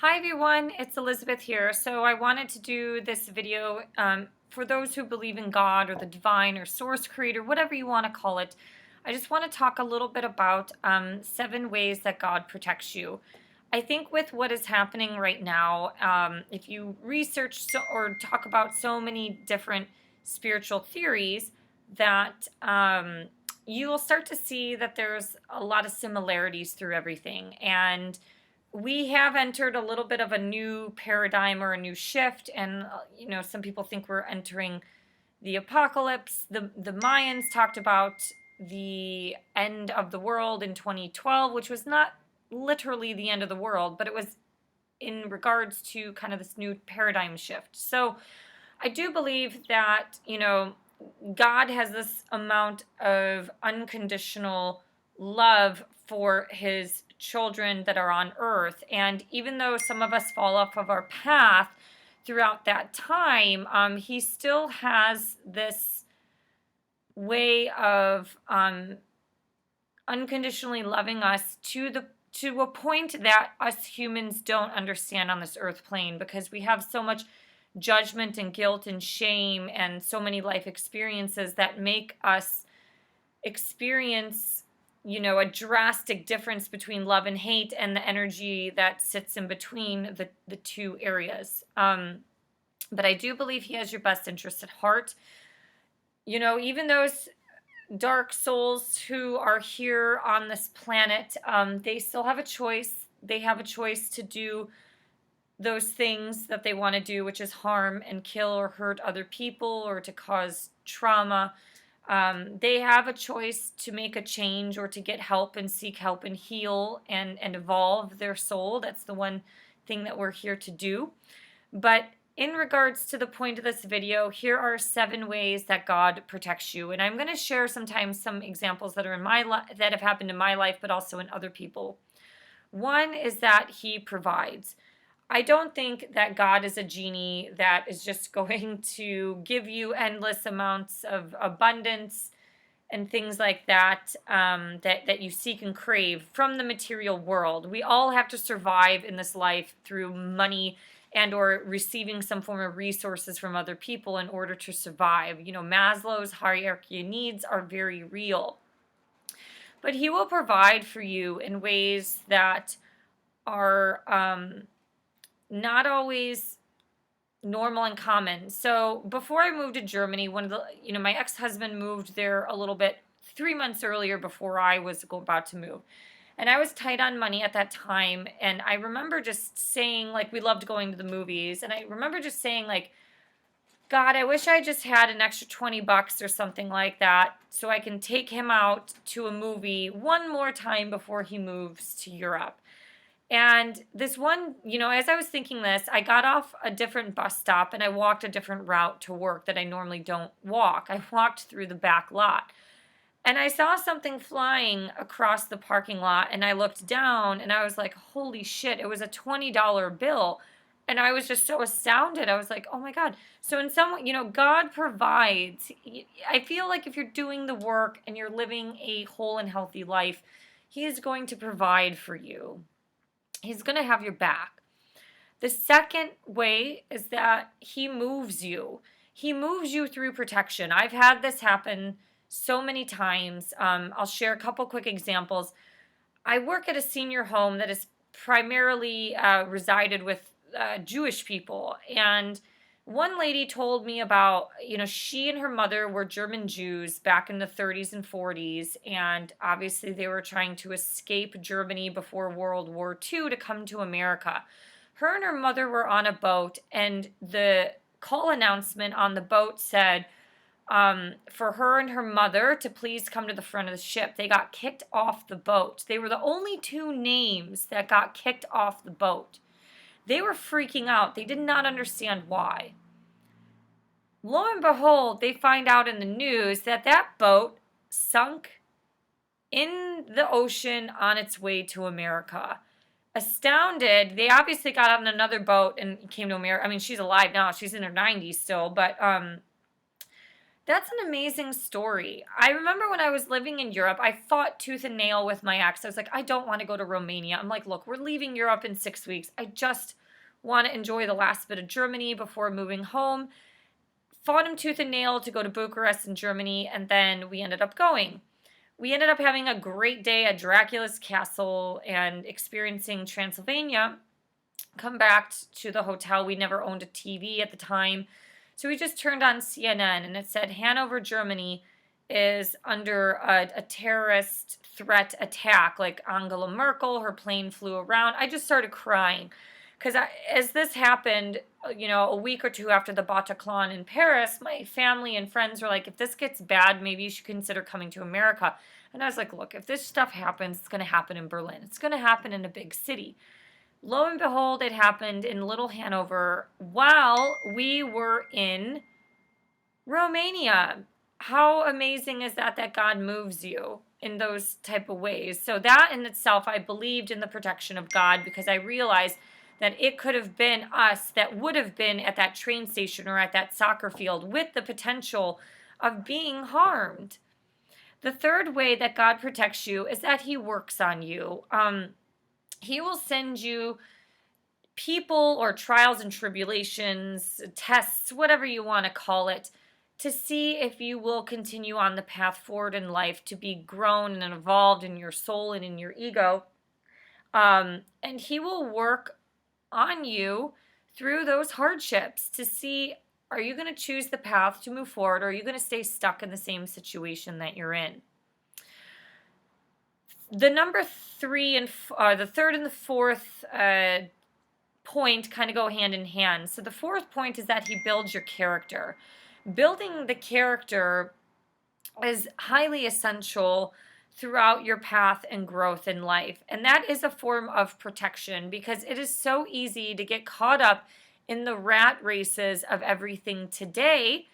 Hi everyone, it's Elizabeth here. So I wanted to do this video for those who believe in God or the divine or source creator, whatever you want to call it. I just want to talk a little bit about 7 ways that God protects you. I think with what is happening right now, if you research or talk about so many different spiritual theories, that you will start to see that there's a lot of similarities through everything. And we have entered a little bit of a new paradigm or a new shift, and some people think we're entering the apocalypse. The Mayans talked about the end of the world in 2012, which was not literally the end of the world, but it was in regards to kind of this new paradigm shift. So I do believe that God has this amount of unconditional love for his children that are on earth. And even though some of us fall off of our path throughout that time, he still has this way of unconditionally loving us to a point that us humans don't understand on this earth plane, because we have so much judgment and guilt and shame and so many life experiences that make us experience a drastic difference between love and hate, and the energy that sits in between the two areas. But I do believe he has your best interest at heart. Even those dark souls who are here on this planet, they still have a choice. They have a choice to do those things that they want to do, which is harm and kill or hurt other people or to cause trauma. They have a choice to make a change or to get help and seek help and heal and evolve their soul. That's the one thing that we're here to do. But in regards to the point of this video, here are 7 ways that God protects you. And I'm going to share sometimes some examples that are in my that have happened in my life, but also in other people. One is that he provides. I don't think that God is a genie that is just going to give you endless amounts of abundance and things like that, that you seek and crave from the material world. We all have to survive in this life through money and or receiving some form of resources from other people in order to survive. Maslow's hierarchy of needs are very real. But he will provide for you in ways that are not always normal and common. So before I moved to Germany, my ex-husband moved there a little bit 3 months earlier before I was about to move. And I was tight on money at that time. And I remember just saying, like, we loved going to the movies. And I remember just saying, like, God, I wish I just had an extra $20 or something like that so I can take him out to a movie one more time before he moves to Europe. And this one, as I was thinking this, I got off a different bus stop and I walked a different route to work that I normally don't walk. I walked through the back lot. And I saw something flying across the parking lot, and I looked down and I was like, holy shit, it was a $20 bill. And I was just so astounded. I was like, oh my God. So in some way, God provides. I feel like if you're doing the work and you're living a whole and healthy life, he is going to provide for you. He's going to have your back. The second way is that he moves you. He moves you through protection. I've had this happen so many times. I'll share a couple quick examples. I work at a senior home that is primarily resided with Jewish people. And one lady told me about, she and her mother were German Jews back in the 30s and 40s. And obviously they were trying to escape Germany before World War II to come to America. Her and her mother were on a boat, and the call announcement on the boat said, for her and her mother to please come to the front of the ship. They got kicked off the boat. They were the only 2 names that got kicked off the boat. They were freaking out. They did not understand why. Lo and behold, they find out in the news that that boat sunk in the ocean on its way to America. Astounded, they obviously got on another boat and came to America. I mean, she's alive now. She's in her 90s still, but That's an amazing story. I remember when I was living in Europe, I fought tooth and nail with my ex. I was like, I don't want to go to Romania. I'm like, look, we're leaving Europe in 6 weeks. I just want to enjoy the last bit of Germany before moving home. Fought him tooth and nail to go to Bucharest in Germany, and then we ended up going. We ended up having a great day at Dracula's castle and experiencing Transylvania. Come back to the hotel. We never owned a TV at the time. So we just turned on CNN and it said Hanover, Germany is under a terrorist threat attack. Like Angela Merkel, her plane flew around. I just started crying because as this happened, a week or two after the Bataclan in Paris, my family and friends were like, if this gets bad, maybe you should consider coming to America. And I was like, look, if this stuff happens, it's going to happen in Berlin. It's going to happen in a big city. Lo and behold, it happened in Little Hanover while we were in Romania. How amazing is that God moves you in those type of ways? So that in itself, I believed in the protection of God because I realized that it could have been us that would have been at that train station or at that soccer field with the potential of being harmed. The third way that God protects you is that he works on you. He will send you people or trials and tribulations, tests, whatever you want to call it, to see if you will continue on the path forward in life, to be grown and evolved in your soul and in your ego. And he will work on you through those hardships to see, are you going to choose the path to move forward, or are you going to stay stuck in the same situation that you're in? The number three and the third and the fourth point kind of go hand in hand. So the fourth point is that he builds your character. Building the character is highly essential throughout your path and growth in life. And that is a form of protection because it is so easy to get caught up in the rat races of everything today,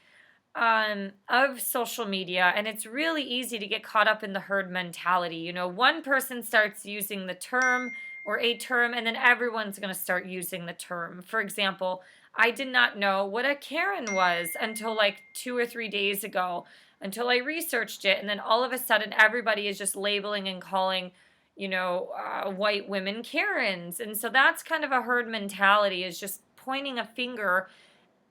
of social media. And it's really easy to get caught up in the herd mentality. One person starts using the term or a term, and then everyone's going to start using the term. For example, I did not know what a Karen was until like 2 or 3 days ago, until I researched it. And then all of a sudden, everybody is just labeling and calling, white women Karens. And so that's kind of a herd mentality, is just pointing a finger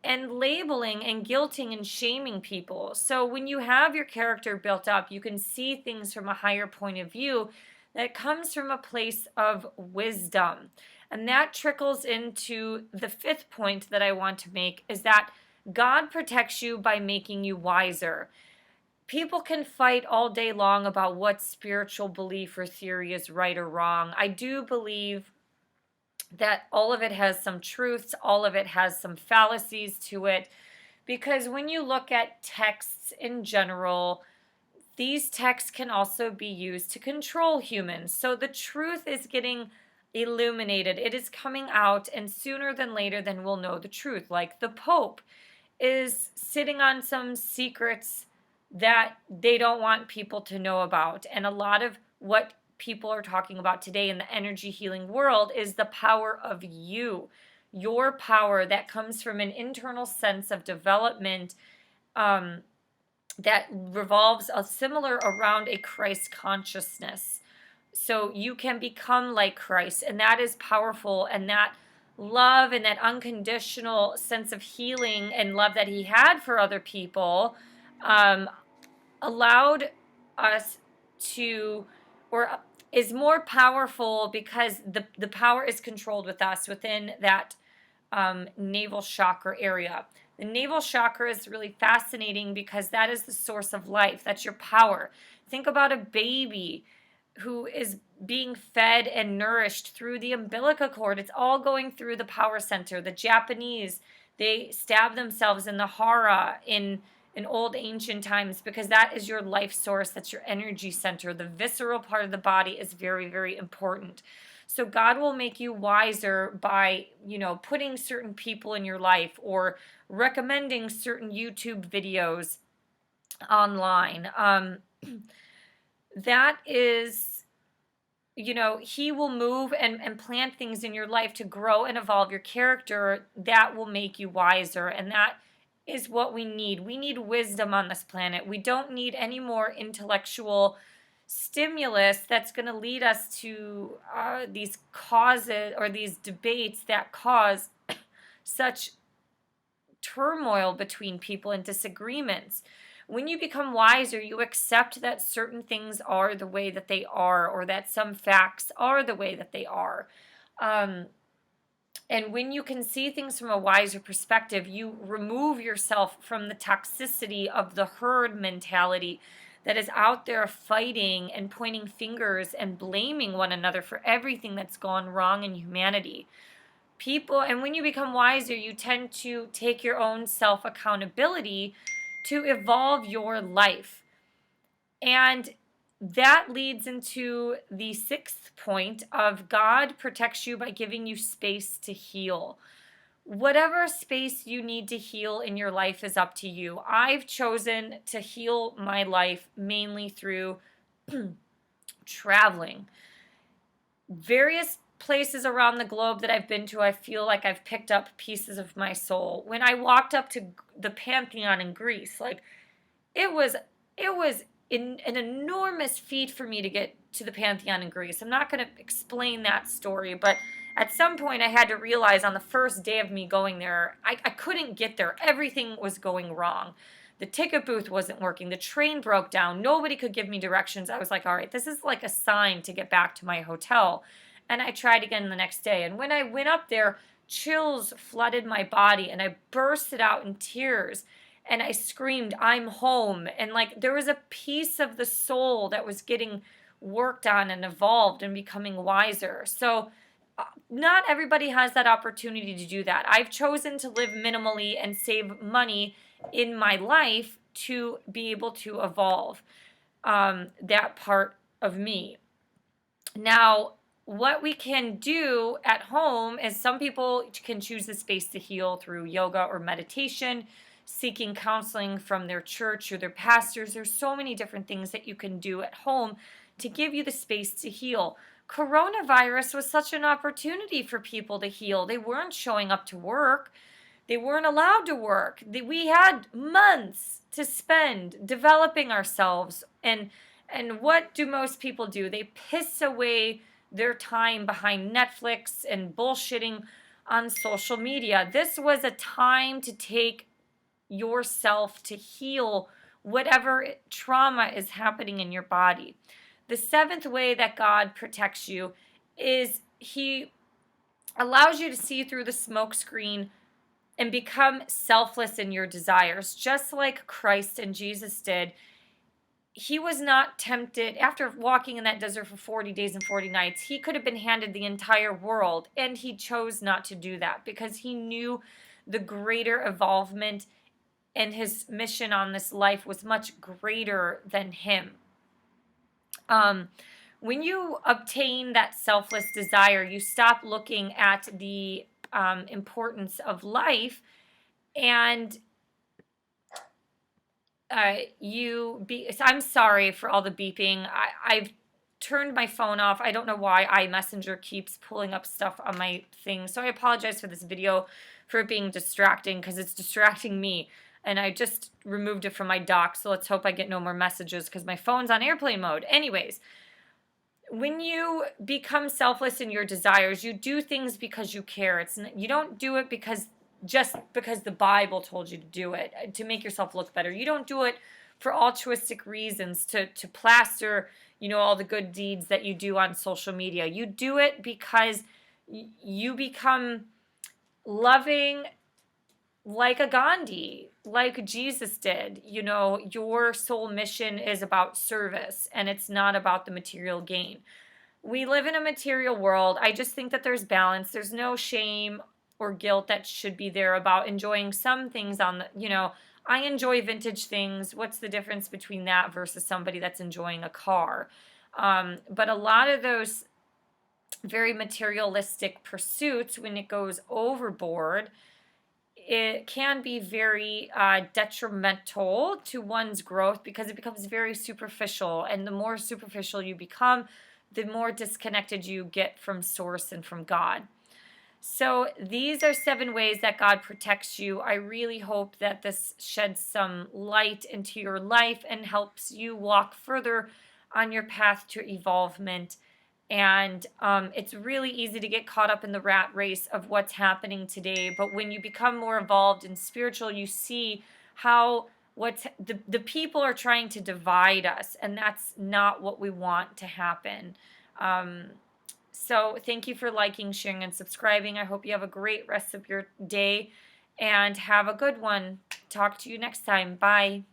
and labeling and guilting and shaming people. So when you have your character built up, you can see things from a higher point of view that comes from a place of wisdom. And that trickles into the fifth point that I want to make, is that God protects you by making you wiser. People can fight all day long about what spiritual belief or theory is right or wrong. I do believe that all of it has some truths, all of it has some fallacies to it, because when you look at texts in general, these texts can also be used to control humans. So the truth is getting illuminated. It is coming out, and sooner than later, then we'll know the truth. Like the Pope is sitting on some secrets that they don't want people to know about. And a lot of what people are talking about today in the energy healing world is the power of you, your power that comes from an internal sense of development that revolves similar around a Christ consciousness. So you can become like Christ, and that is powerful. And that love and that unconditional sense of healing and love that he had for other people allowed us to, or is more powerful because the power is controlled with us within that navel chakra area. The navel chakra is really fascinating because that is the source of life. That's your power. Think about a baby who is being fed and nourished through the umbilical cord. It's all going through the power center. The Japanese, they stab themselves in the hara in old ancient times because that is your life source. That's your energy center. The visceral part of the body is very, very important. So God will make you wiser by, putting certain people in your life or recommending certain YouTube videos online. That is, he will move and plant things in your life to grow and evolve your character that will make you wiser. And that is what we need. We need wisdom on this planet. We don't need any more intellectual stimulus that's going to lead us to these causes or these debates that cause such turmoil between people and disagreements. When you become wiser, you accept that certain things are the way that they are, or that some facts are the way that they are. And when you can see things from a wiser perspective, you remove yourself from the toxicity of the herd mentality that is out there fighting and pointing fingers and blaming one another for everything that's gone wrong in humanity. And when you become wiser, you tend to take your own self accountability to evolve your life. And that leads into the sixth point of God protects you by giving you space to heal. Whatever space you need to heal in your life is up to you. I've chosen to heal my life mainly through traveling. Various places around the globe that I've been to, I feel like I've picked up pieces of my soul. When I walked up to the Pantheon in Greece, like it was an enormous feat for me to get to the Pantheon in Greece. I'm not going to explain that story, but at some point I had to realize on the first day of me going there, I couldn't get there. Everything was going wrong. The ticket booth wasn't working. The train broke down. Nobody could give me directions. I was like, all right, this is like a sign to get back to my hotel. And I tried again the next day. And when I went up there, chills flooded my body and I bursted out in tears. And I screamed, I'm home. And like there was a piece of the soul that was getting worked on and evolved and becoming wiser. So not everybody has that opportunity to do that. I've chosen to live minimally and save money in my life to be able to evolve that part of me. Now, what we can do at home is some people can choose the space to heal through yoga or meditation, seeking counseling from their church or their pastors. There's so many different things that you can do at home to give you the space to heal. Coronavirus was such an opportunity for people to heal. They weren't showing up to work. They weren't allowed to work. We had months to spend developing ourselves. And what do most people do? They piss away their time behind Netflix and bullshitting on social media. This was a time to take yourself to heal whatever trauma is happening in your body. The seventh way that God protects you is He allows you to see through the smoke screen and become selfless in your desires, just like Christ and Jesus did. He was not tempted after walking in that desert for 40 days and 40 nights. He could have been handed the entire world, and he chose not to do that because he knew the greater involvement and his mission on this life was much greater than him. When you obtain that selfless desire, you stop looking at the importance of life, and I'm sorry for all the beeping. I've turned my phone off. I don't know why iMessenger keeps pulling up stuff on my thing, so I apologize for this video for it being distracting because it's distracting me. And I just removed it from my dock, so let's hope I get no more messages because my phone's on airplane mode. Anyways, when you become selfless in your desires, you do things because you care. You don't do it just because the Bible told you to do it, to make yourself look better. You don't do it for altruistic reasons, to plaster, all the good deeds that you do on social media. You do it because you become loving like a Gandhi, like Jesus did. Your soul mission is about service and it's not about the material gain. We live in a material world. I just think that there's balance. There's no shame or guilt that should be there about enjoying some things I enjoy vintage things. What's the difference between that versus somebody that's enjoying a car? But a lot of those very materialistic pursuits, when it goes overboard, it can be very detrimental to one's growth because it becomes very superficial. And the more superficial you become, the more disconnected you get from source and from God. So, these are 7 ways that God protects you. I really hope that this sheds some light into your life and helps you walk further on your path to evolvement. And it's really easy to get caught up in the rat race of what's happening today. But when you become more evolved and spiritual, you see how the people are trying to divide us, and that's not what we want to happen. Um, so thank you for liking, sharing, and subscribing. I hope you have a great rest of your day and have a good one. Talk to you next time. Bye.